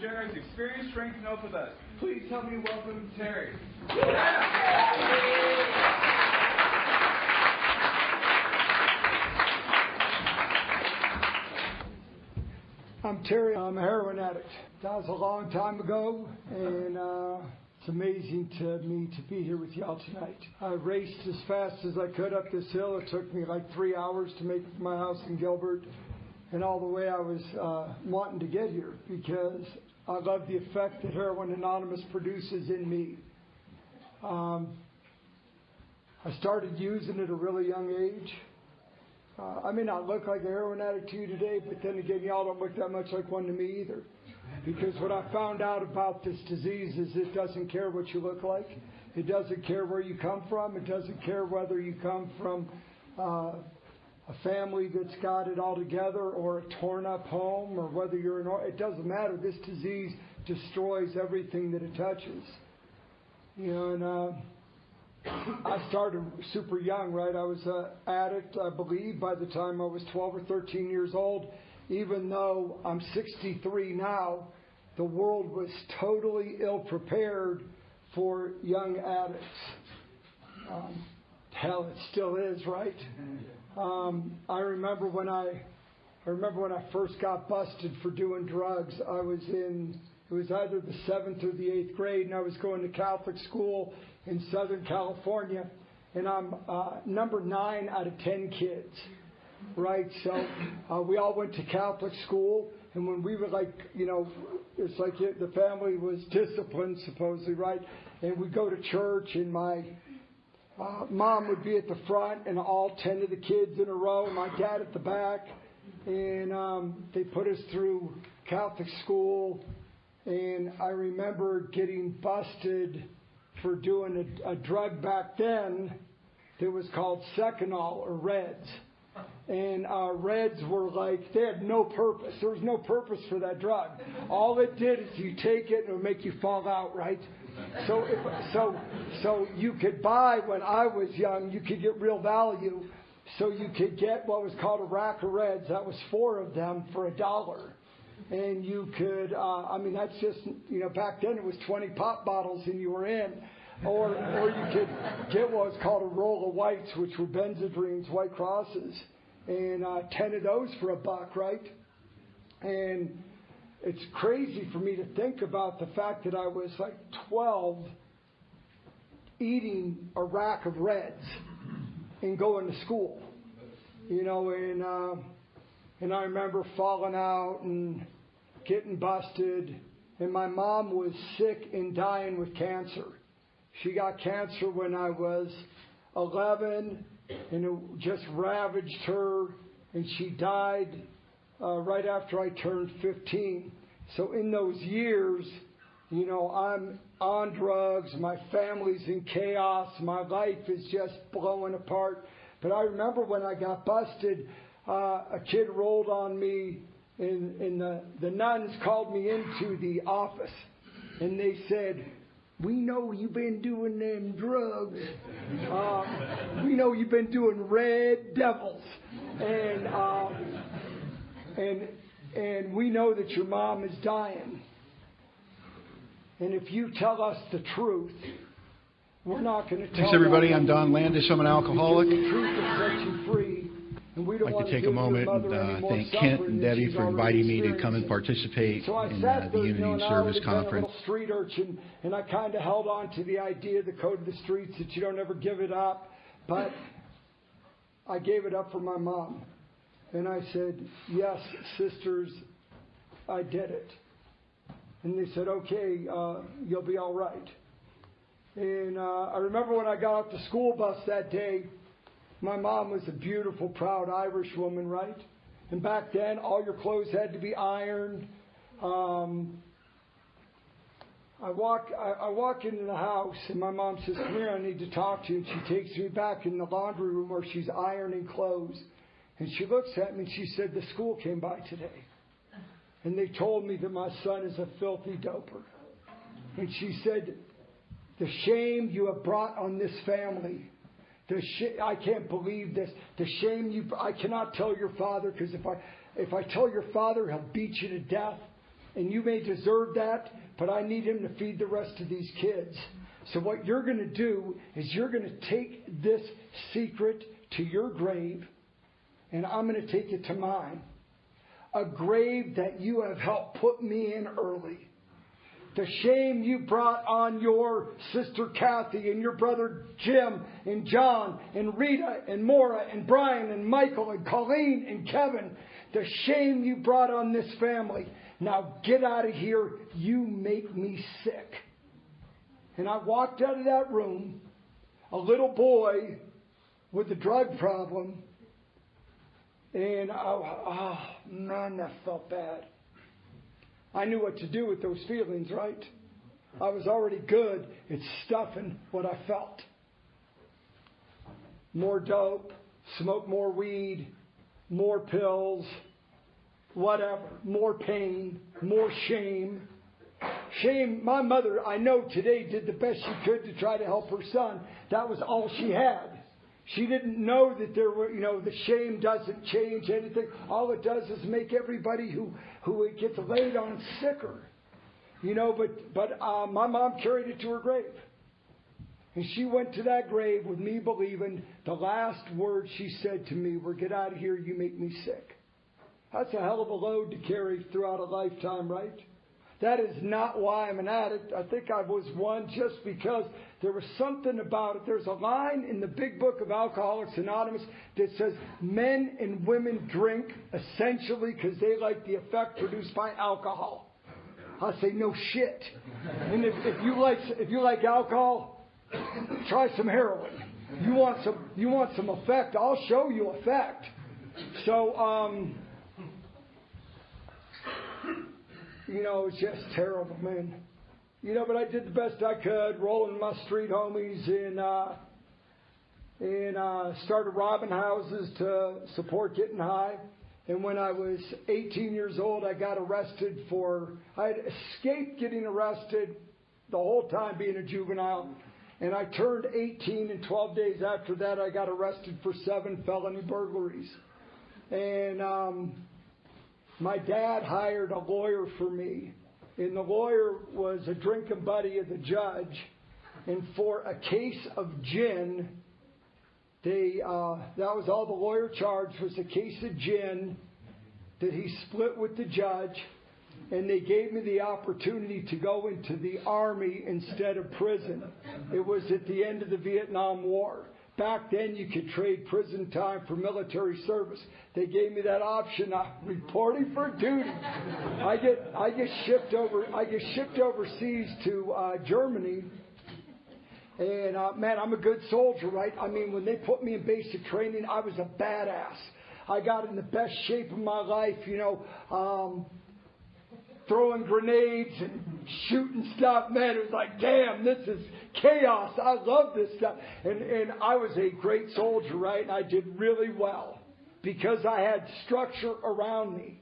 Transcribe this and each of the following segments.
share his experience, strength, and hope with us. Please help me welcome Terry. I'm Terry. I'm a heroin addict. That was a long time ago, and it's amazing to me to be here with y'all tonight. I raced as fast as I could up this hill. It took me like 3 hours to make it to my house in Gilbert, and all the way I was wanting to get here because I love the effect that Heroin Anonymous produces in me. I started using it at a really young age. I may not look like a heroin addict to you today, but then again, y'all don't look that much like one to me either. Because what I found out about this disease is it doesn't care what you look like. It doesn't care where you come from. It doesn't care whether you come from a family that's got it all together or a torn up home or whether you're it doesn't matter. This disease destroys everything that it touches. You know, and I started super young, right? I was an addict, I believe, by the time I was 12 or 13 years old. Even though I'm 63 now, the world was totally ill-prepared for young addicts. Hell, it still is, right? I remember when I first got busted for doing drugs. It was either the 7th or the 8th grade, and I was going to Catholic school in Southern California, and I'm number 9 out of 10 kids, right? So we all went to Catholic school, and when we were like, you know, it's like the family was disciplined, supposedly, right? And we'd go to church, and my mom would be at the front, and all 10 of the kids in a row, and my dad at the back, and they put us through Catholic school, and I remember getting busted for doing a drug back then that was called Seconal or Reds. And Reds were like, they had no purpose. There was no purpose for that drug. All it did is you take it and it would make you fall out, right? So you could buy, when I was young, you could get real value. So you could get what was called a rack of Reds. That was 4 of them for $1. And you could, that's just, you know, back then it was 20 pop bottles and you were in. Or you could get what was called a roll of whites, which were Benzedrines, White Crosses, and 10 of those for $1, right? And it's crazy for me to think about the fact that I was like 12 eating a rack of Reds and going to school, you know, and I remember falling out and getting busted, and my mom was sick and dying with cancer. She got cancer when I was 11, and it just ravaged her, and she died right after I turned 15. So in those years, you know, I'm on drugs, my family's in chaos, my life is just blowing apart. But I remember when I got busted, a kid rolled on me, and the nuns called me into the office, and they said, "We know you've been doing them drugs. We know you've been doing Red Devils, and we know that your mom is dying. And if you tell us the truth, we're not going to tell." Thanks, everybody. I'm Don Landis. I'm an alcoholic. The truth will set you free. And we don't I'd like to take a moment and thank Kent and Debbie for inviting me to come and participate in the Unity Service Conference. A street urchin, and I kind of held on to the idea, the code of the streets, that you don't ever give it up. But I gave it up for my mom. And I said, "Yes, sisters, I did it." And they said, "Okay, you'll be all right." And I remember when I got off the school bus that day, my mom was a beautiful, proud Irish woman, right? And back then, all your clothes had to be ironed. I walk into the house, and my mom says, "Come here, I need to talk to you." And she takes me back in the laundry room where she's ironing clothes. And she looks at me, and she said, "The school came by today, and they told me that my son is a filthy doper." And she said, "The shame you have brought on this family. I can't believe this. The shame I cannot tell your father, because if I tell your father, he'll beat you to death. and you may deserve that, but I need him to feed the rest of these kids. So what you're going to do is you're going to take this secret to your grave, and I'm going to take it to mine. A grave that you have helped put me in early. The shame you brought on your sister Kathy and your brother Jim and John and Rita and Maura and Brian and Michael and Colleen and Kevin. The shame you brought on this family. Now get out of here. You make me sick. And I walked out of that room, a little boy with a drug problem. And man, that felt bad. I knew what to do with those feelings, right? I was already good at stuffing what I felt. More dope, smoke more weed, more pills, whatever, more pain, more shame. Shame, my mother, I know today, did the best she could to try to help her son. That was all she had. She didn't know that there were, the shame doesn't change anything. All it does is make everybody who it gets laid on sicker. But my mom carried it to her grave. And she went to that grave with me believing the last words she said to me were, "Get out of here, you make me sick." That's a hell of a load to carry throughout a lifetime, right? That is not why I'm an addict. I think I was one just because there was something about it. There's a line in the big book of Alcoholics Anonymous that says men and women drink essentially because they like the effect produced by alcohol. I say, no shit. And if you like alcohol, try some heroin. You want some effect? I'll show you effect. So it's just terrible, man. But I did the best I could, rolling my street homies and started robbing houses to support getting high. And when I was 18 years old, I got arrested I had escaped getting arrested the whole time being a juvenile. And I turned 18, and 12 days after that, I got arrested for 7 felony burglaries. And my dad hired a lawyer for me, and the lawyer was a drinking buddy of the judge. And for a case of gin, that was all the lawyer charged, was a case of gin that he split with the judge. And they gave me the opportunity to go into the Army instead of prison. It was at the end of the Vietnam War. Back then, you could trade prison time for military service. They gave me that option. I'm reporting for duty. I get shipped overseas to Germany. And man, I'm a good soldier, right? I mean, when they put me in basic training, I was a badass. I got in the best shape of my life, throwing grenades and shooting stuff. Man, it was like, damn, this is chaos. I love this stuff. And I was a great soldier, right? And I did really well because I had structure around me.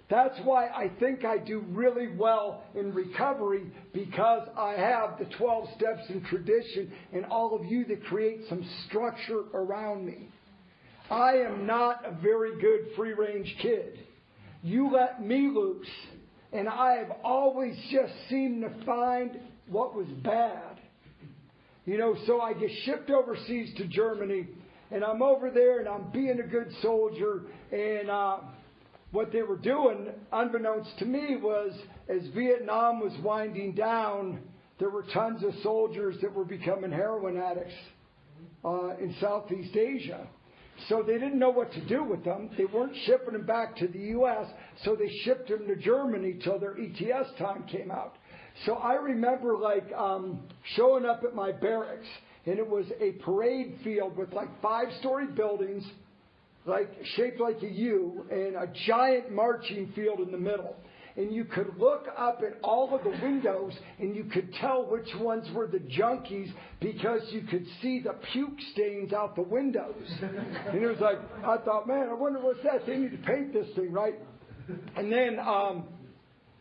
That's why I think I do really well in recovery, because I have the 12 steps in tradition and all of you that create some structure around me. I am not a very good free-range kid. You let me loose, and I have always just seemed to find what was bad. So I get shipped overseas to Germany, and I'm over there, and I'm being a good soldier. And what they were doing, unbeknownst to me, was as Vietnam was winding down, there were tons of soldiers that were becoming heroin addicts in Southeast Asia. So they didn't know what to do with them. They weren't shipping them back to the U.S., so they shipped them to Germany till their ETS time came out. So I remember showing up at my barracks, and it was a parade field with 5-story buildings, shaped like a U, and a giant marching field in the middle. And you could look up at all of the windows, and you could tell which ones were the junkies because you could see the puke stains out the windows. And it was I thought, man, I wonder what's that? They need to paint this thing, right? And then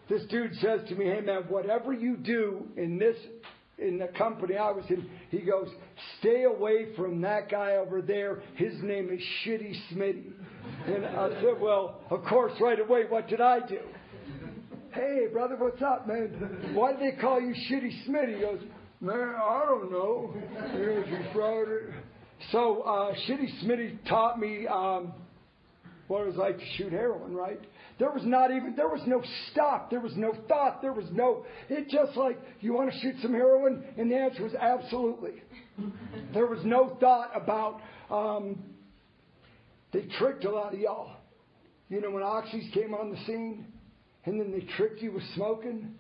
this dude says to me, hey, man, whatever you do in the company I was in, he goes, stay away from that guy over there. His name is Shitty Smitty. And I said, well, of course, right away, what did I do? hey, brother, what's up, man? Why do they call you Shitty Smitty? He goes, man, I don't know. So Shitty Smitty taught me what it was like to shoot heroin, right? There was no stop. There was no thought. It just like, you want to shoot some heroin? And the answer was absolutely. There was no thought about, they tricked a lot of y'all. You know, when oxys came on the scene, and then they tricked you with smoking,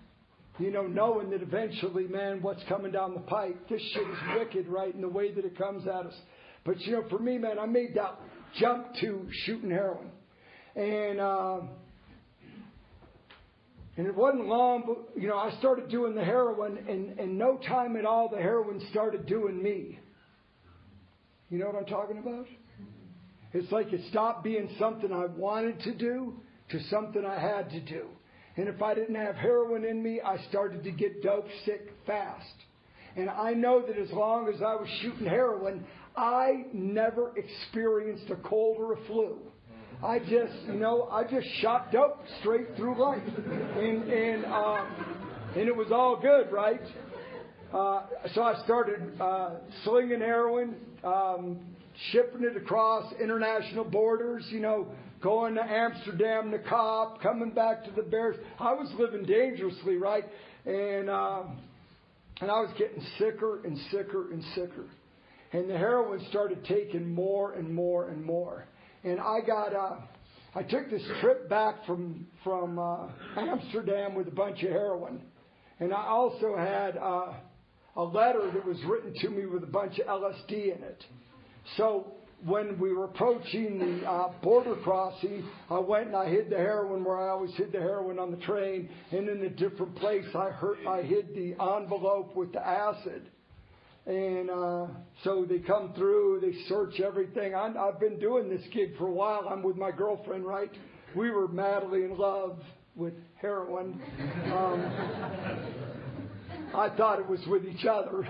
you know, knowing that eventually, man, what's coming down the pipe, this shit is wicked, right, in the way that it comes at us. But, you know, for me, man, I made that jump to shooting heroin. And it wasn't long, but, you know, I started doing the heroin, and no time at all, the heroin started doing me. You know what I'm talking about? It's like it stopped being something I wanted to do to something I had to do. And if I didn't have heroin in me, I started to get dope sick fast. And I know that as long as I was shooting heroin, I never experienced a cold or a flu. I just shot dope straight through life. And it was all good, right? So I started slinging heroin, shipping it across international borders, you know, going to Amsterdam, the Cop, coming back to the Bears. I was living dangerously, right? And I was getting sicker and sicker and sicker. And the heroin started taking more and more and more. And I took this trip back from Amsterdam with a bunch of heroin. And I also had a letter that was written to me with a bunch of LSD in it. So when we were approaching the border crossing, I went and I hid the heroin where I always hid the heroin on the train. And in a different place, I hid the envelope with the acid. And so they come through, they search everything. I've been doing this gig for a while. I'm with my girlfriend, right? We were madly in love with heroin. I thought it was with each other.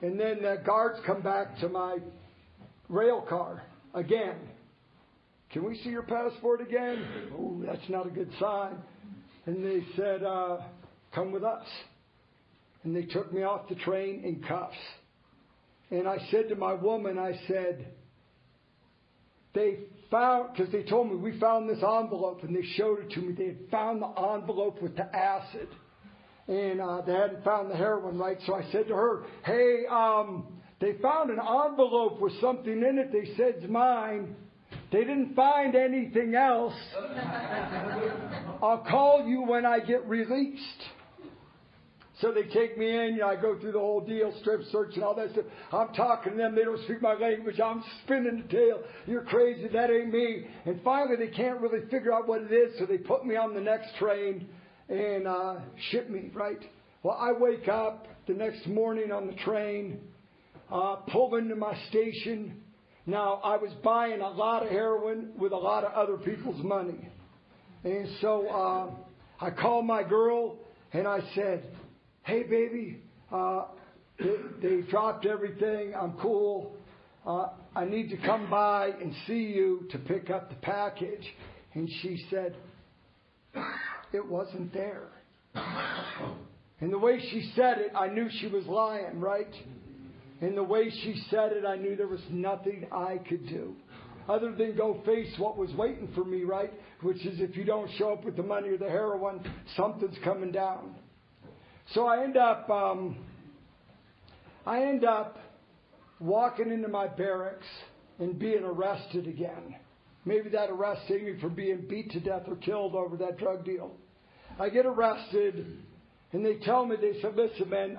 And then the guards come back to my rail car again. Can we see your passport again? Oh, that's not a good sign. And they said, come with us. And they took me off the train in cuffs. And I said to my woman, I said, because they told me, we found this envelope, and they showed it to me. They had found the envelope with the acid. And they hadn't found the heroin, right? So I said to her, hey, they found an envelope with something in it. They said it's mine. They didn't find anything else. I'll call you when I get released. So they take me in, I go through the whole deal, strip search and all that stuff. I'm talking to them, they don't speak my language, I'm spinning the tail. You're crazy, that ain't me. And finally they can't really figure out what it is, so they put me on the next train and ship me, right? Well, I wake up the next morning on the train, pull into my station. Now, I was buying a lot of heroin with a lot of other people's money. And so I called my girl and I said, hey, baby, they dropped everything. I'm cool. I need to come by and see you to pick up the package. And she said, it wasn't there. And the way she said it, I knew she was lying, right? And the way she said it, I knew there was nothing I could do other than go face what was waiting for me, right? Which is if you don't show up with the money or the heroin, something's coming down. So I end up walking into my barracks and being arrested again. Maybe that arrest saved me from being beat to death or killed over that drug deal. I get arrested, and they tell me, they said, listen, man,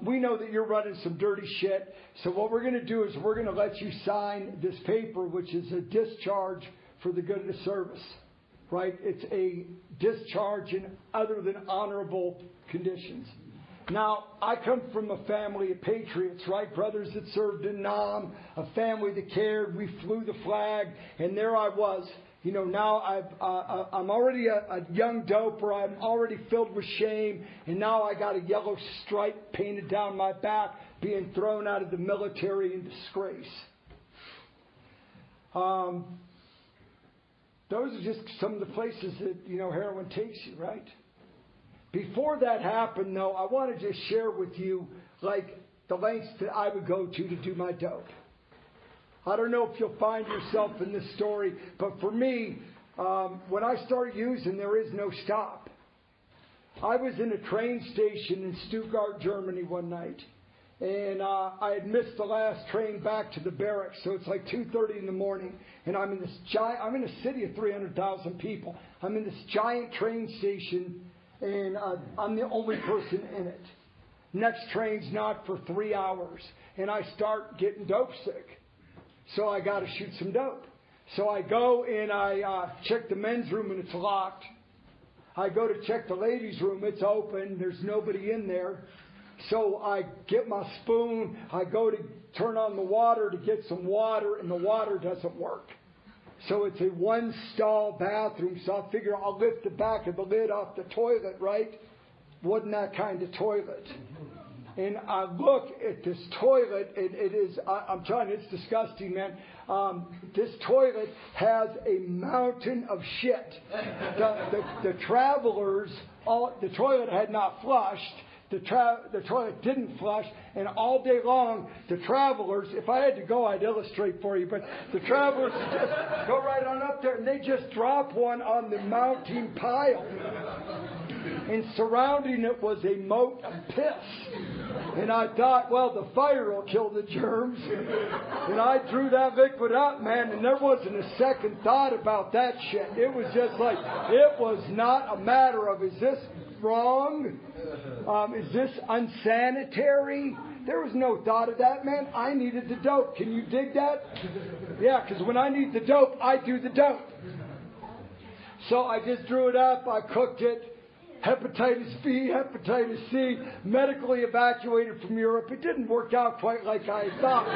we know that you're running some dirty shit, so what we're going to do is we're going to let you sign this paper, which is a discharge for the good of the service, right? It's a discharge in other than honorable conditions. Now, I come from a family of patriots, right? Brothers that served in Nam, a family that cared. We flew the flag, and there I was. You know, now I'm already a young doper. I'm already filled with shame, and now I got a yellow stripe painted down my back, being thrown out of the military in disgrace. those are just some of the places that, heroin takes you, right? Before that happened, though, I want to just share with you, like, the lengths that I would go to do my dope. I don't know if you'll find yourself in this story, but for me, when I started using, there is no stop. I was in a train station in Stuttgart, Germany one night, and I had missed the last train back to the barracks, so it's like 2:30 in the morning, and I'm in a city of 300,000 people. I'm in this giant train station, and I'm the only person in it. Next train's not for 3 hours, and I start getting dope sick. So I got to shoot some dope. So I go and I check the men's room and it's locked. I go to check the ladies' room. It's open. There's nobody in there. So I get my spoon. I go to turn on the water to get some water, and the water doesn't work. So it's a one-stall bathroom. So I figure I'll lift the back of the lid off the toilet, right? Wasn't that kind of toilet. And I look at this toilet, and it is, I'm telling you, it's disgusting, man. This toilet has a mountain of shit. The travelers, the toilet had not flushed. The toilet didn't flush, and all day long, the travelers, if I had to go, I'd illustrate for you, but the travelers just go right on up there, and they just drop one on the mounting pile. And surrounding it was a moat of piss. And I thought, well, the fire will kill the germs. And I drew that liquid up, man, and there wasn't a second thought about that shit. It was just like, it was not a matter of, is this wrong? Is this unsanitary? There was no thought of that, man. I needed the dope. Can you dig that? Yeah, because when I need the dope, I do the dope. So I just drew it up. I cooked it. Hepatitis B, hepatitis C, medically evacuated from Europe. It didn't work out quite like I thought.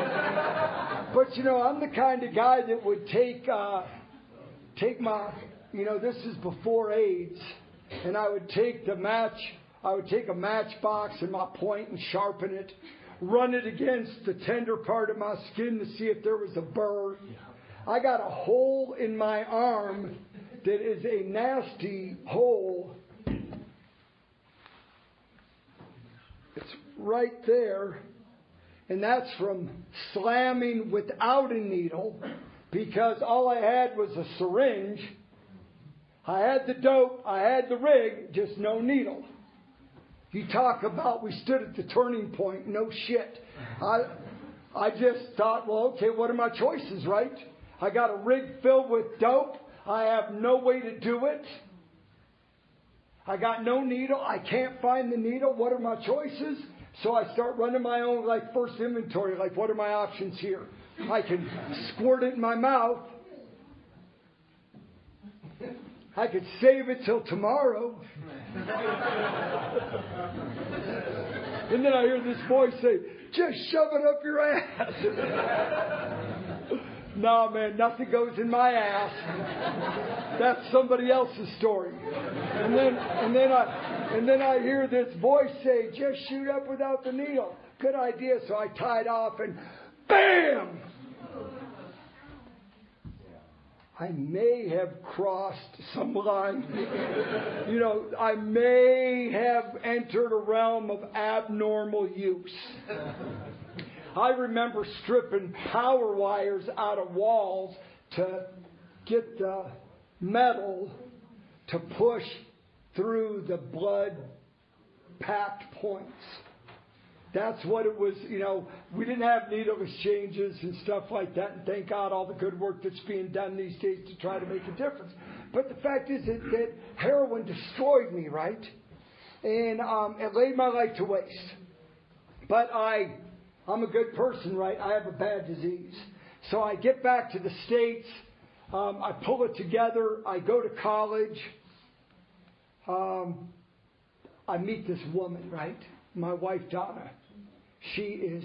But, I'm the kind of guy that would take my, this is before AIDS, and I would take a matchbox and my point and sharpen it, run it against the tender part of my skin to see if there was a burr. I got a hole in my arm that is a nasty hole. It's right there, and that's from slamming without a needle, because all I had was a syringe. I had the dope, I had the rig, just no needle. You talk about we stood at the turning point, no shit. I just thought, well, okay, what are my choices, right? I got a rig filled with dope. I have no way to do it. I got no needle. I can't find the needle. What are my choices? So I start running my own, first inventory. What are my options here? I can squirt it in my mouth. I could save it till tomorrow. And then I hear this voice say, just shove it up your ass. No, man, nothing goes in my ass. That's somebody else's story. And then I hear this voice say, just shoot up without the needle. Good idea. So I tied off and bam! I may have crossed some line. I may have entered a realm of abnormal use. I remember stripping power wires out of walls to get the metal to push through the blood-packed points. That's what it was, we didn't have needle exchanges and stuff like that, and thank God all the good work that's being done these days to try to make a difference. But the fact is that heroin destroyed me, right? And it laid my life to waste. But I'm a good person, right? I have a bad disease. So I get back to the States. I pull it together. I go to college. I meet this woman, right? My wife, Donna. She is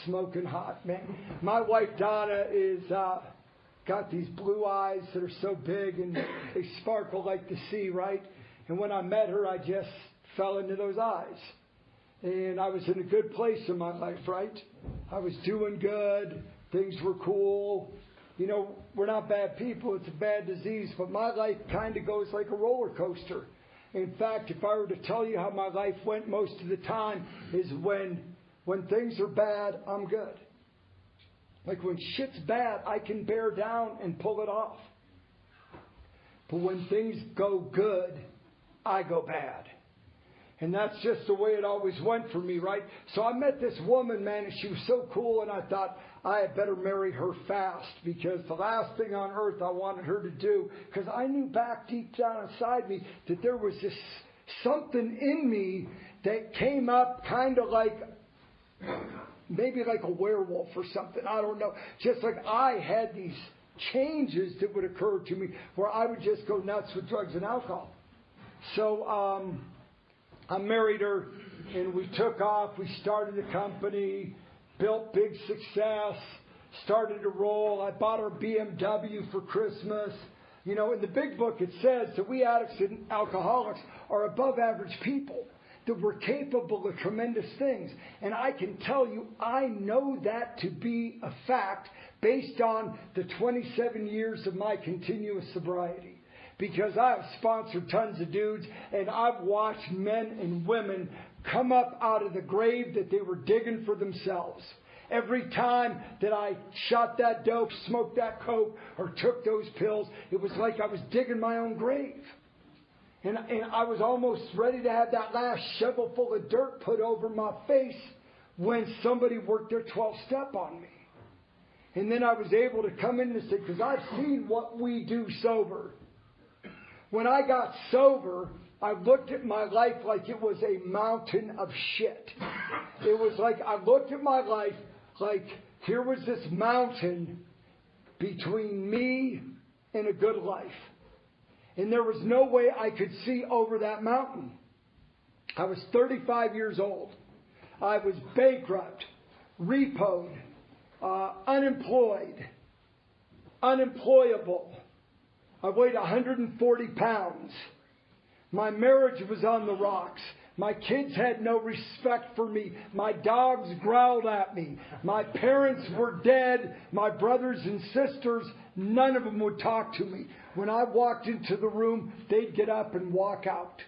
smoking hot, man. My wife, Donna, is got these blue eyes that are so big and they sparkle like the sea, right? And when I met her, I just fell into those eyes. And I was in a good place in my life, right? I was doing good. Things were cool. You know, we're not bad people. It's a bad disease. But my life kind of goes like a roller coaster. In fact, if I were to tell you how my life went most of the time is when things are bad, I'm good. Like when shit's bad, I can bear down and pull it off. But when things go good, I go bad. And that's just the way it always went for me, right? So I met this woman, man, and she was so cool, and I thought I had better marry her fast because the last thing on earth I wanted her to do, because I knew back deep down inside me that there was this something in me that came up kind of like, maybe like a werewolf or something. I don't know. Just like I had these changes that would occur to me where I would just go nuts with drugs and alcohol. So I married her, and we took off. We started a company, built big success, started to roll. I bought her BMW for Christmas. You know, in the big book it says that we addicts and alcoholics are above average people, that we're capable of tremendous things. And I can tell you, I know that to be a fact based on the 27 years of my continuous sobriety. Because I've sponsored tons of dudes, and I've watched men and women come up out of the grave that they were digging for themselves. Every time that I shot that dope, smoked that coke, or took those pills, it was like I was digging my own grave. And I was almost ready to have that last shovel full of dirt put over my face when somebody worked their 12-step on me. And then I was able to come in and say, because I've seen what we do sober. When I got sober, I looked at my life like it was a mountain of shit. It was like I looked at my life like here was this mountain between me and a good life. And there was no way I could see over that mountain. I was 35 years old. I was bankrupt, repoed, unemployed, unemployable. I weighed 140 pounds. My marriage was on the rocks. My kids had no respect for me. My dogs growled at me. My parents were dead. My brothers and sisters, none of them would talk to me. When I walked into the room, they'd get up and walk out.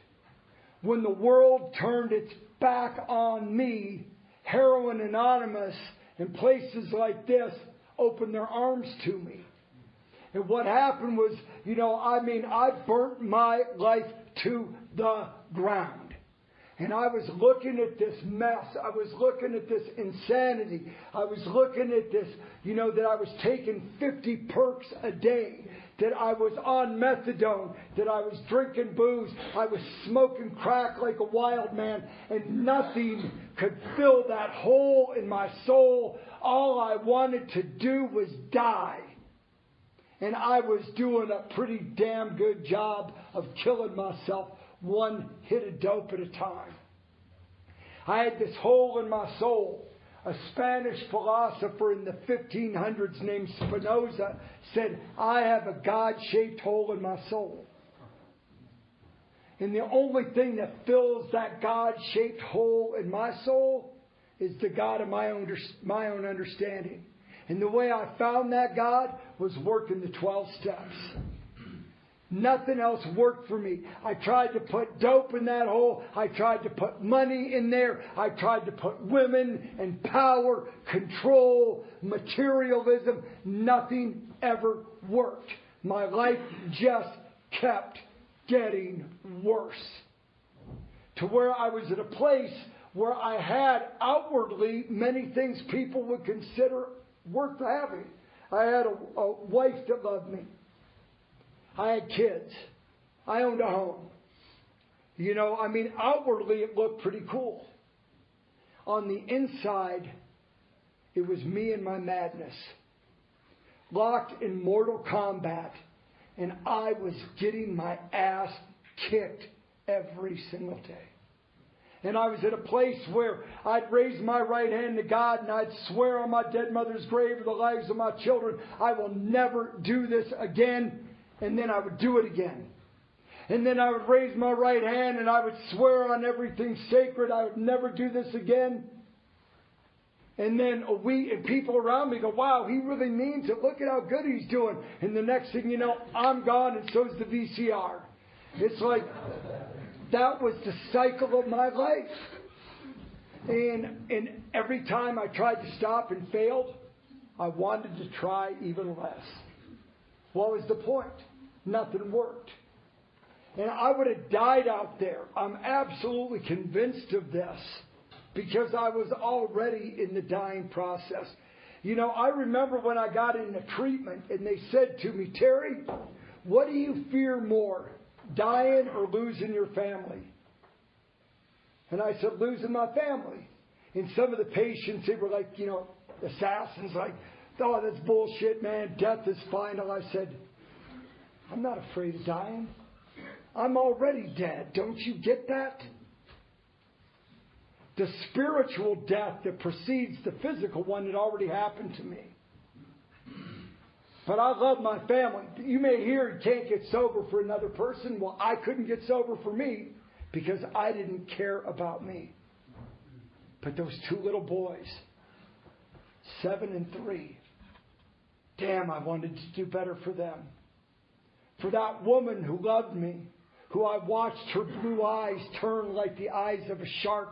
When the world turned its back on me, Heroin Anonymous and places like this opened their arms to me. And what happened was, I burnt my life to the ground. And I was looking at this mess. I was looking at this insanity. I was looking at this, that I was taking 50 perks a day, that I was on methadone, that I was drinking booze, I was smoking crack like a wild man, and nothing could fill that hole in my soul. All I wanted to do was die. And I was doing a pretty damn good job of killing myself one hit of dope at a time. I had this hole in my soul. A Spanish philosopher in the 1500s named Spinoza said, I have a God-shaped hole in my soul. And the only thing that fills that God-shaped hole in my soul is the God of my own understanding. And the way I found that God was working the 12 steps. Nothing else worked for me. I tried to put dope in that hole. I tried to put money in there. I tried to put women and power, control, materialism. Nothing ever worked. My life just kept getting worse. To where I was at a place where I had outwardly many things people would consider worth having. I had a wife that loved me. I had kids. I owned a home. Outwardly it looked pretty cool. On the inside, it was me and my madness. Locked in mortal combat. And I was getting my ass kicked every single day. And I was at a place where I'd raise my right hand to God and I'd swear on my dead mother's grave or the lives of my children, I will never do this again. And then I would do it again. And then I would raise my right hand and I would swear on everything sacred, I would never do this again. And then a week, and people around me go, wow, he really means it. Look at how good he's doing. And the next thing you know, I'm gone, and so's the VCR. It's like, that was the cycle of my life. And every time I tried to stop and failed, I wanted to try even less. What was the point? Nothing worked. And I would have died out there. I'm absolutely convinced of this. Because I was already in the dying process. You know, I remember when I got into treatment and they said to me, Terry, what do you fear more, dying or losing your family? And I said, losing my family. And some of the patients, they were like, you know, assassins, like, oh, that's bullshit, man. Death is final. I said, I'm not afraid of dying. I'm already dead. Don't you get that? The spiritual death that precedes the physical one had already happened to me. But I love my family. You may hear you can't get sober for another person. Well, I couldn't get sober for me because I didn't care about me. But those two little boys, 7 and 3, damn, I wanted to do better for them. For that woman who loved me, who I watched her blue eyes turn like the eyes of a shark,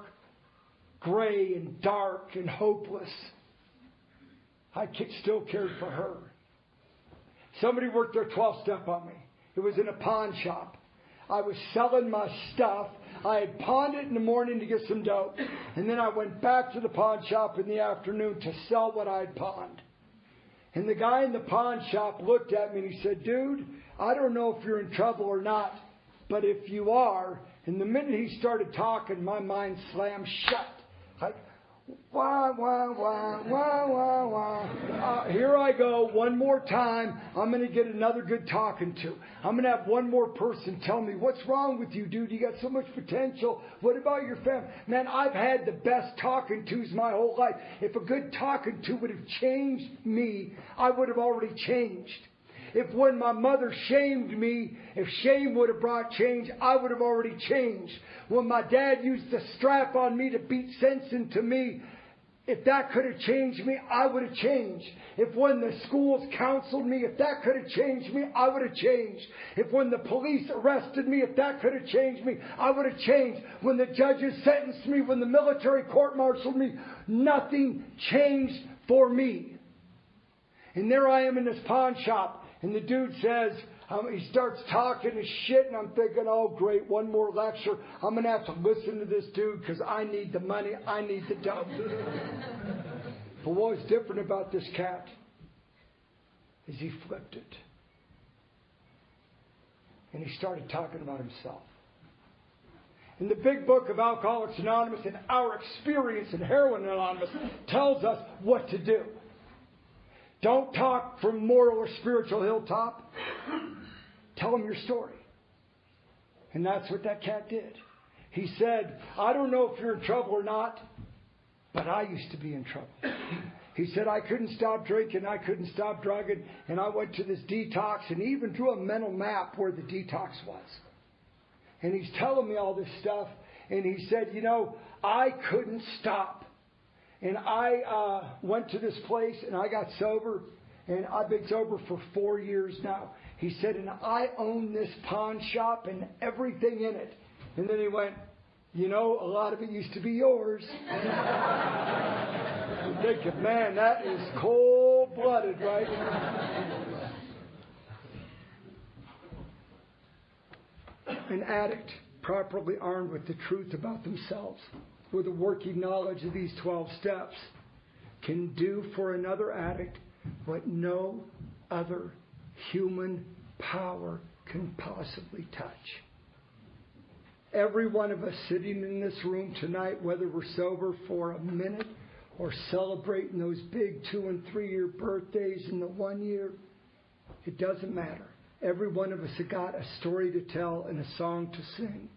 gray and dark and hopeless. I still cared for her. Somebody worked their 12-step on me. It was in a pawn shop. I was selling my stuff. I had pawned it in the morning to get some dope. And then I went back to the pawn shop in the afternoon to sell what I had pawned. And the guy in the pawn shop looked at me and he said, dude, I don't know if you're in trouble or not, but if you are, and the minute he started talking, my mind slammed shut. Like, wah, wah, wah, wah, wah, wah. Here I go, one more time. I'm going to get another good talking to. I'm going to have one more person tell me, what's wrong with you, dude? You got so much potential. What about your family? Man, I've had the best talking tos my whole life. If a good talking to would have changed me, I would have already changed. If when my mother shamed me, if shame would have brought change, I would have already changed. When my dad used the strap on me to beat sense into me, if that could have changed me, I would have changed. If when the schools counseled me, if that could have changed me, I would have changed. If when the police arrested me, if that could have changed me, I would have changed. When the judges sentenced me, when the military court-martialed me, nothing changed for me. And there I am in this pawn shop. And the dude says, he starts talking his shit, and I'm thinking, oh, great, one more lecture. I'm going to have to listen to this dude because I need the money. I need the dough. But what was different about this cat is he flipped it. And he started talking about himself. In the big book of Alcoholics Anonymous, and our experience in Heroin Anonymous tells us what to do. Don't talk from moral or spiritual hilltop. Tell them your story. And that's what that cat did. He said, I don't know if you're in trouble or not, but I used to be in trouble. He said, I couldn't stop drinking, I couldn't stop drugging, and I went to this detox, and he even drew a mental map where the detox was. And he's telling me all this stuff, and he said, you know, I couldn't stop. And I went to this place and I got sober. And I've been sober for 4 years now. He said, and I own this pawn shop and everything in it. And then he went, you know, a lot of it used to be yours. I'm thinking, man, that is cold-blooded, right? An addict properly armed with the truth about themselves, with a working knowledge of these 12 steps, can do for another addict what no other human power can possibly touch. Every one of us sitting in this room tonight, whether we're sober for a minute or celebrating those big 2- and 3-year birthdays in the 1 year, it doesn't matter. Every one of us has got a story to tell and a song to sing.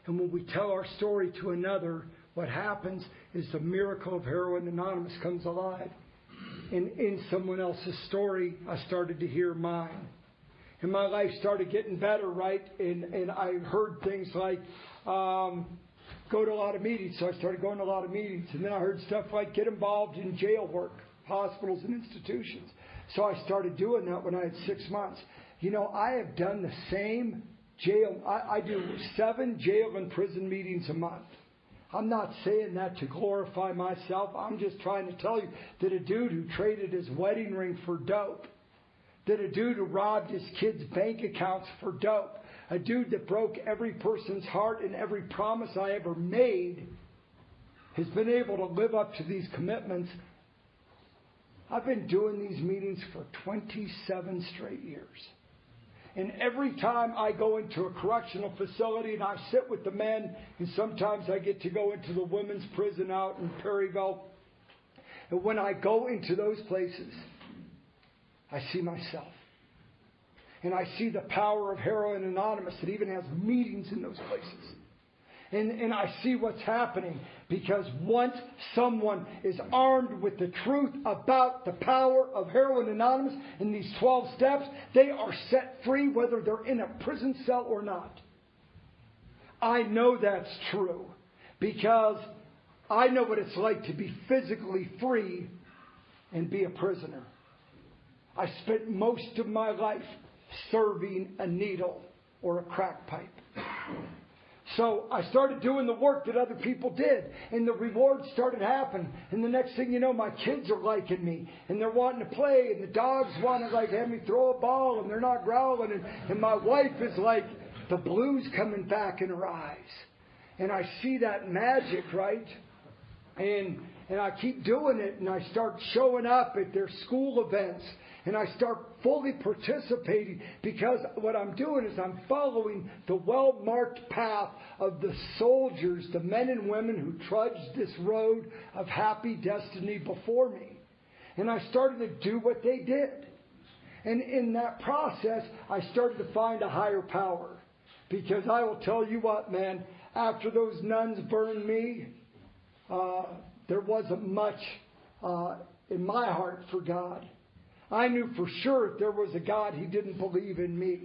And when we tell our story to another, what happens is the miracle of Heroin Anonymous comes alive. And in someone else's story, I started to hear mine. And my life started getting better, right? And I heard things like, go to a lot of meetings. So I started going to a lot of meetings. And then I heard stuff like get involved in jail work, hospitals and institutions. So I started doing that when I had 6 months. You know, I have done the same jail. I do 7 jail and prison meetings a month. I'm not saying that to glorify myself. I'm just trying to tell you that a dude who traded his wedding ring for dope, that a dude who robbed his kids' bank accounts for dope, a dude that broke every person's heart and every promise I ever made, has been able to live up to these commitments. I've been doing these meetings for 27 straight years. And every time I go into a correctional facility and I sit with the men, and sometimes I get to go into the women's prison out in Perryville, and when I go into those places, I see myself. And I see the power of Heroin Anonymous that even has meetings in those places. And I see what's happening, because once someone is armed with the truth about the power of Heroin Anonymous and these 12 steps, they are set free whether they're in a prison cell or not. I know that's true because I know what it's like to be physically free and be a prisoner. I spent most of my life serving a needle or a crack pipe. So I started doing the work that other people did, and the rewards started happening. And the next thing you know, my kids are liking me, and they're wanting to play, and the dogs want to have me throw a ball, and they're not growling, and my wife is like, the blues coming back in her eyes. And I see that magic, right? And I keep doing it, and I start showing up at their school events. And I start fully participating, because what I'm doing is I'm following the well-marked path of the soldiers, the men and women who trudged this road of happy destiny before me. And I started to do what they did. And in that process, I started to find a higher power. Because I will tell you what, man, after those nuns burned me, there wasn't much in my heart for God. I knew for sure if there was a God, He didn't believe in me.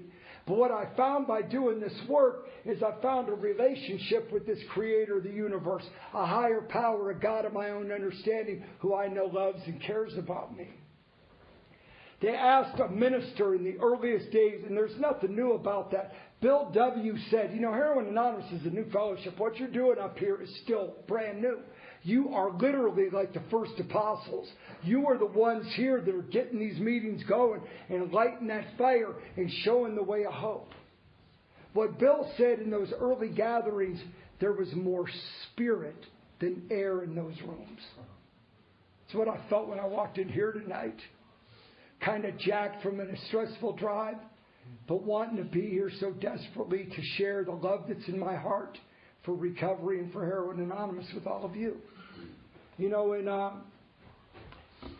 But what I found by doing this work is I found a relationship with this Creator of the universe, a higher power, a God of my own understanding who I know loves and cares about me. They asked a minister in the earliest days, and there's nothing new about that. Bill W. said, you know, Heroin Anonymous is a new fellowship. What you're doing up here is still brand new. You are literally like the first apostles. You are the ones here that are getting these meetings going and lighting that fire and showing the way of hope. What Bill said in those early gatherings, there was more spirit than air in those rooms. That's what I felt when I walked in here tonight. Kind of jacked from a stressful drive, but wanting to be here so desperately to share the love that's in my heart for recovery and for Heroin Anonymous with all of you. You know, and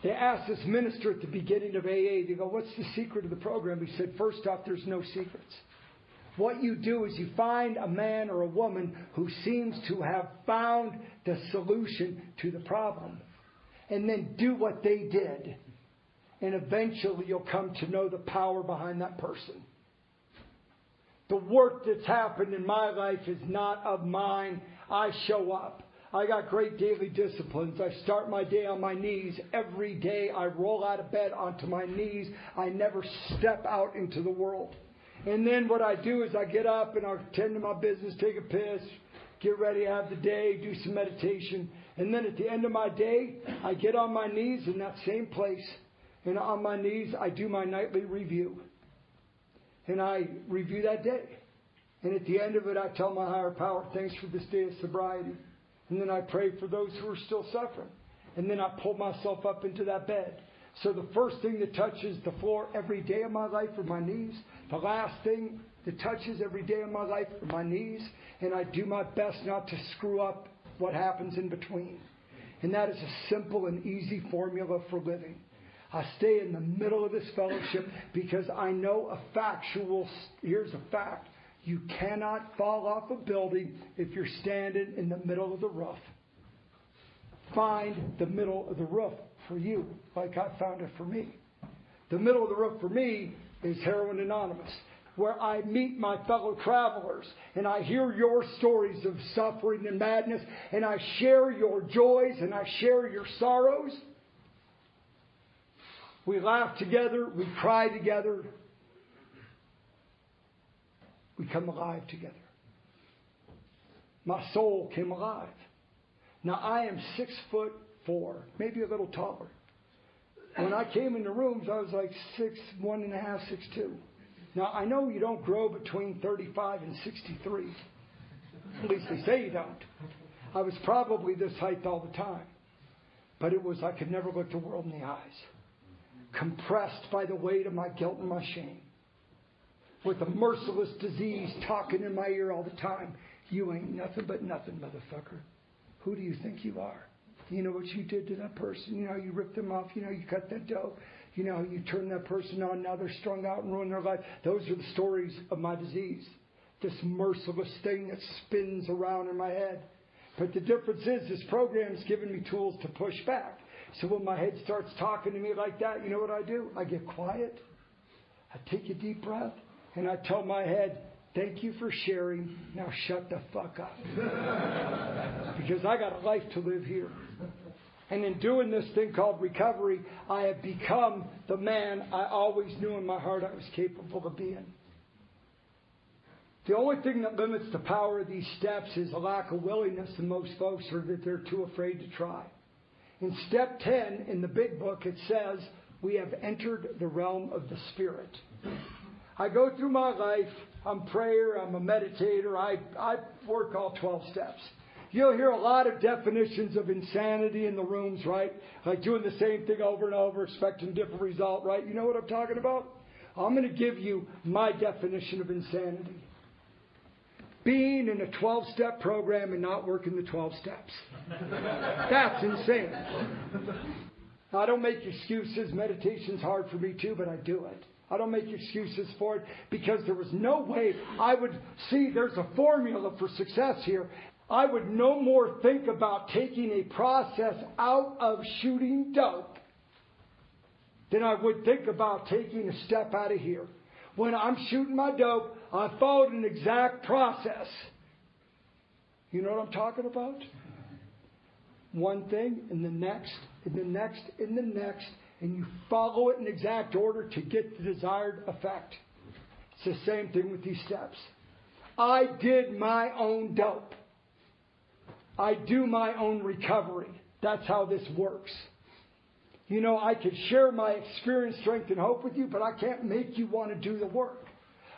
they asked this minister at the beginning of AA, they go, what's the secret of the program? He said, first off, there's no secrets. What you do is you find a man or a woman who seems to have found the solution to the problem, and then do what they did. And eventually you'll come to know the power behind that person. The work that's happened in my life is not of mine. I show up. I got great daily disciplines. I start my day on my knees. Every day I roll out of bed onto my knees. I never step out into the world. And then what I do is I get up and I attend to my business, take a piss, get ready, have the day, do some meditation. And then at the end of my day, I get on my knees in that same place. And on my knees, I do my nightly review. And I review that day. And at the end of it, I tell my higher power, thanks for this day of sobriety. And then I pray for those who are still suffering. And then I pull myself up into that bed. So the first thing that touches the floor every day of my life are my knees. The last thing that touches every day of my life are my knees. And I do my best not to screw up what happens in between. And that is a simple and easy formula for living. I stay in the middle of this fellowship because I know here's a fact. You cannot fall off a building if you're standing in the middle of the roof. Find the middle of the roof for you, like I found it for me. The middle of the roof for me is Heroin Anonymous. where I meet my fellow travelers and I hear your stories of suffering and madness, and I share your joys and I share your sorrows. We laugh together, we cry together, we come alive together. My soul came alive. Now I am 6'4", maybe a little taller. When I came in the rooms, I was like 6'1.5", 6'2". Now, I know you don't grow between 35 and 63. At least they say you don't. I was probably this height all the time. But it was I could never look the world in the eyes. Compressed by the weight of my guilt and my shame. With a merciless disease talking in my ear all the time. You ain't nothing but nothing, motherfucker. Who do you think you are? You know what you did to that person? You know, you ripped them off. You know, you cut that dough. You know, you turn that person on. Now they're strung out and ruin their life. Those are the stories of my disease. This merciless thing that spins around in my head. But the difference is this program's giving me tools to push back. So when my head starts talking to me like that, you know what I do? I get quiet. I take a deep breath. And I tell my head, thank you for sharing. Now shut the fuck up. Because I got a life to live here. And in doing this thing called recovery, I have become the man I always knew in my heart I was capable of being. The only thing that limits the power of these steps is a lack of willingness in most folks, or that they're too afraid to try. In step 10 in the big book, it says, we have entered the realm of the Spirit. I go through my life. I'm a prayer. I'm a meditator. I work all 12 steps. You'll hear a lot of definitions of insanity in the rooms, right? Like doing the same thing over and over, expecting a different result, right? You know what I'm talking about? I'm going to give you my definition of insanity. Being in a 12-step program and not working the 12 steps. That's insane. Now, I don't make excuses. Meditation's hard for me too, but I do it. I don't make excuses for it because there was no way I would see there's a formula for success here. I would no more think about taking a process out of shooting dope than I would think about taking a step out of here. When I'm shooting my dope, I followed an exact process. You know what I'm talking about? One thing, and the next, and the next, and the next, and you follow it in exact order to get the desired effect. It's the same thing with these steps. I did my own dope. I do my own recovery. That's how this works. You know, I could share my experience, strength, and hope with you, but I can't make you want to do the work.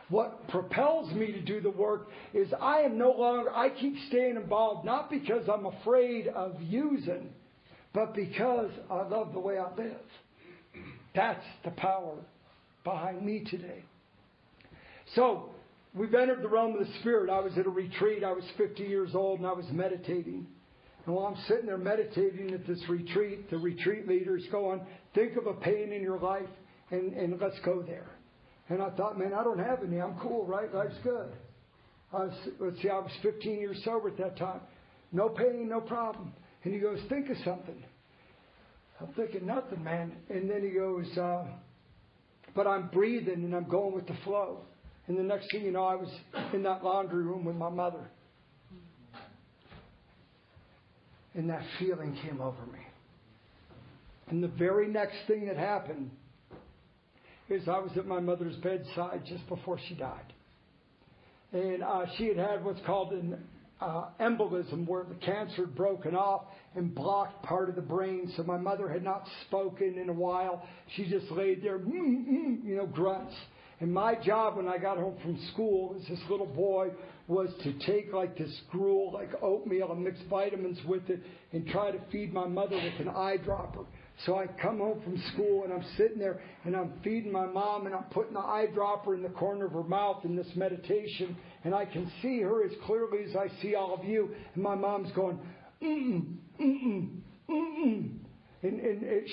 What propels me to do the work is I keep staying involved, not because I'm afraid of using, but because I love the way I live. That's the power behind me today. So, we've entered the realm of the Spirit. I was at a retreat. I was 50 years old and I was meditating. And while I'm sitting there meditating at this retreat, the retreat leader's going, think of a pain in your life and let's go there. And I thought, man, I don't have any. I'm cool, right? Life's good. I was 15 years sober at that time. No pain, no problem. And he goes, think of something. I'm thinking nothing, man. And then he goes, but I'm breathing and I'm going with the flow. And the next thing you know, I was in that laundry room with my mother. And that feeling came over me. And the very next thing that happened is I was at my mother's bedside just before she died. And she had what's called an embolism, where the cancer had broken off and blocked part of the brain. So my mother had not spoken in a while. She just laid there, grunts. And my job when I got home from school as this little boy was to take like this gruel, like oatmeal, and mix vitamins with it and try to feed my mother with an eyedropper. So I come home from school and I'm sitting there and I'm feeding my mom and I'm putting the eyedropper in the corner of her mouth in this meditation. And I can see her as clearly as I see all of you. And my mom's going, and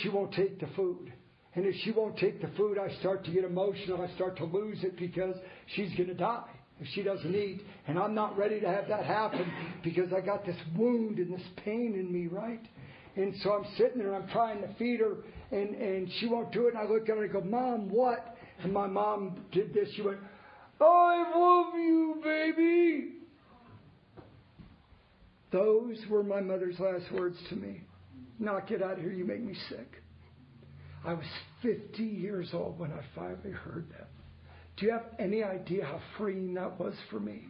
she won't take the food. And if she won't take the food, I start to get emotional. I start to lose it because she's going to die if she doesn't eat. And I'm not ready to have that happen because I got this wound and this pain in me, right? And so I'm sitting there and I'm trying to feed her and she won't do it. And I look at her and I go, Mom, what? And my mom did this. She went, I love you, baby. Those were my mother's last words to me. Knock it out of here, you make me sick. I was 50 years old when I finally heard that. Do you have any idea how freeing that was for me?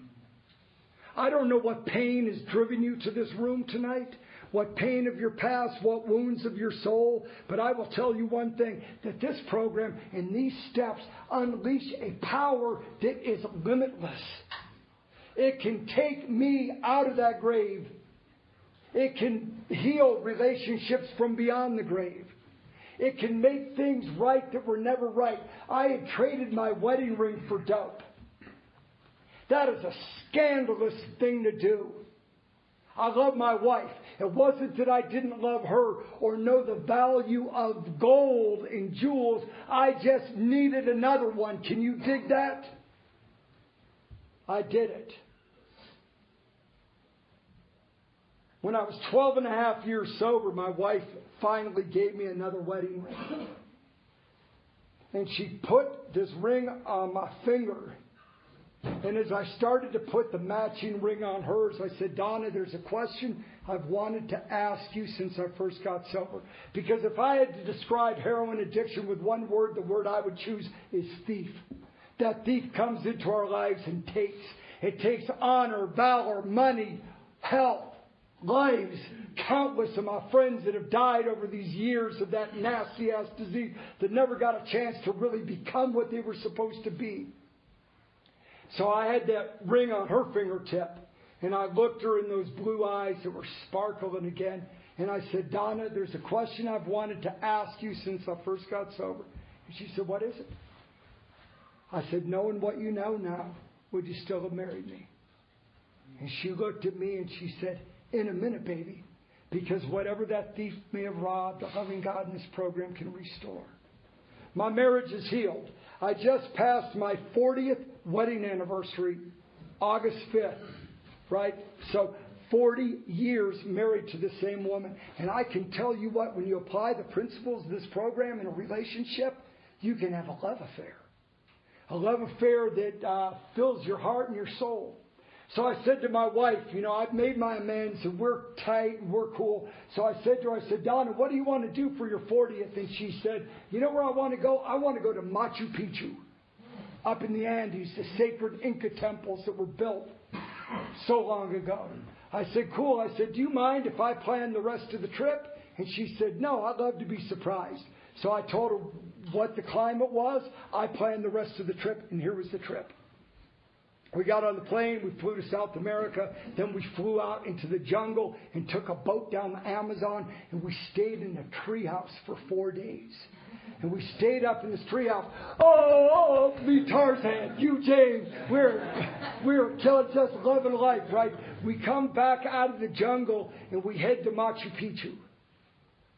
I don't know what pain has driven you to this room tonight, what pain of your past, what wounds of your soul, but I will tell you one thing, that this program and these steps unleash a power that is limitless. It can take me out of that grave. It can heal relationships from beyond the grave. It can make things right that were never right. I had traded my wedding ring for dope. That is a scandalous thing to do. I love my wife. It wasn't that I didn't love her or know the value of gold and jewels. I just needed another one. Can you dig that? I did it. When I was 12 and a half years sober, my wife finally gave me another wedding ring. And she put this ring on my finger. And as I started to put the matching ring on hers, I said, Donna, there's a question I've wanted to ask you since I first got sober. Because if I had to describe heroin addiction with one word, the word I would choose is thief. That thief comes into our lives and takes. It takes honor, valor, money, health, lives. Countless of my friends that have died over these years of that nasty-ass disease that never got a chance to really become what they were supposed to be. So I had that ring on her fingertip, and I looked her in those blue eyes that were sparkling again, and I said, Donna, there's a question I've wanted to ask you since I first got sober. And she said, what is it? I said, knowing what you know now, would you still have married me? And she looked at me and she said, in a minute, baby, because whatever that thief may have robbed, a loving God in this program can restore. My marriage is healed. I just passed my 40th wedding anniversary, August 5th, right? So 40 years married to the same woman. And I can tell you what, when you apply the principles of this program in a relationship, you can have a love affair. A love affair that fills your heart and your soul. So I said to my wife, I've made my amends and we're tight and we're cool. So I said to her, Donna, what do you want to do for your 40th? And she said, you know where I want to go? I want to go to Machu Picchu, up in the Andes, the sacred Inca temples that were built so long ago. I said, cool. I said, do you mind if I plan the rest of the trip? And she said, no, I'd love to be surprised. So I told her what the climate was. I planned the rest of the trip, and here was the trip. We got on the plane, we flew to South America, then we flew out into the jungle and took a boat down the Amazon, and we stayed in a treehouse for 4 days. And we stayed up in this treehouse. Oh, me Tarzan, you James, we're killing just loving life, right? We come back out of the jungle and we head to Machu Picchu.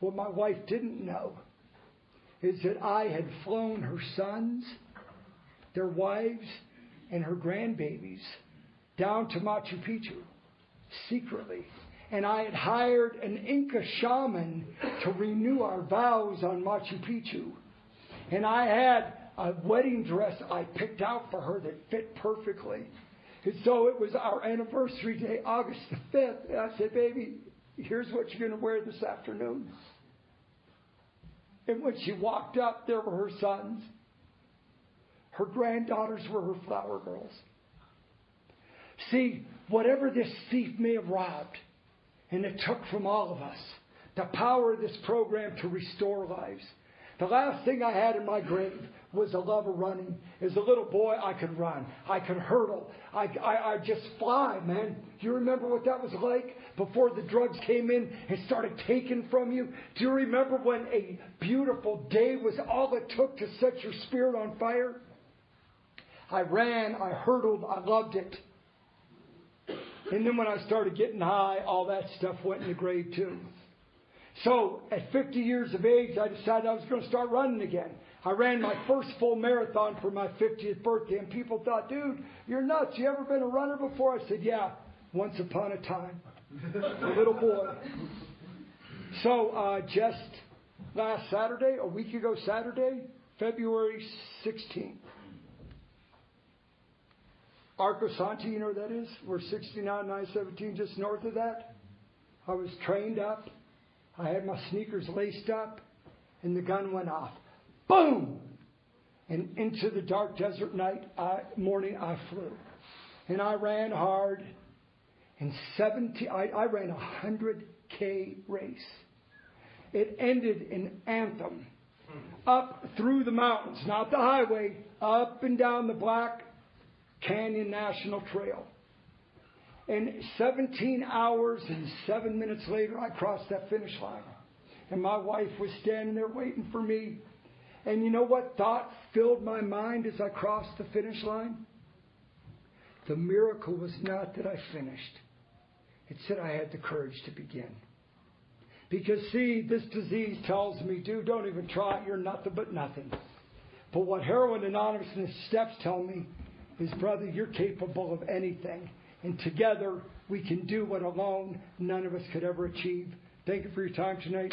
What my wife didn't know is that I had flown her sons, their wives, and her grandbabies down to Machu Picchu secretly. And I had hired an Inca shaman to renew our vows on Machu Picchu. And I had a wedding dress I picked out for her that fit perfectly. And so it was our anniversary day, August the 5th. And I said, baby, here's what you're going to wear this afternoon. And when she walked up, there were her sons. Her granddaughters were her flower girls. See, whatever this thief may have robbed, and it took from all of us, the power of this program to restore lives. The last thing I had in my grave was a love of running. As a little boy, I could run. I could hurdle. I just fly, man. Do you remember what that was like before the drugs came in and started taking from you? Do you remember when a beautiful day was all it took to set your spirit on fire? I ran, I hurdled, I loved it. And then when I started getting high, all that stuff went in the grave too. So at 50 years of age, I decided I was going to start running again. I ran my first full marathon for my 50th birthday, and people thought, dude, you're nuts. You ever been a runner before? I said, yeah, once upon a time. A little boy. So just last Saturday, a week ago Saturday, February 16th, Arco Santi, you know where that is? We're 69, 917, just north of that. I was trained up. I had my sneakers laced up, and the gun went off. Boom! And into the dark desert morning I flew. And I ran hard. And I ran a 100K race. It ended in Anthem. Up through the mountains, not the highway, up and down the Black Canyon National Trail. And 17 hours and 7 minutes later, I crossed that finish line. And my wife was standing there waiting for me. And you know what thought filled my mind as I crossed the finish line? The miracle was not that I finished. It said I had the courage to begin. Because, see, this disease tells me, dude, don't even try it. You're nothing but nothing. But what Heroin Anonymous and its steps tell me is, brother, you're capable of anything. And together, we can do what alone none of us could ever achieve. Thank you for your time tonight.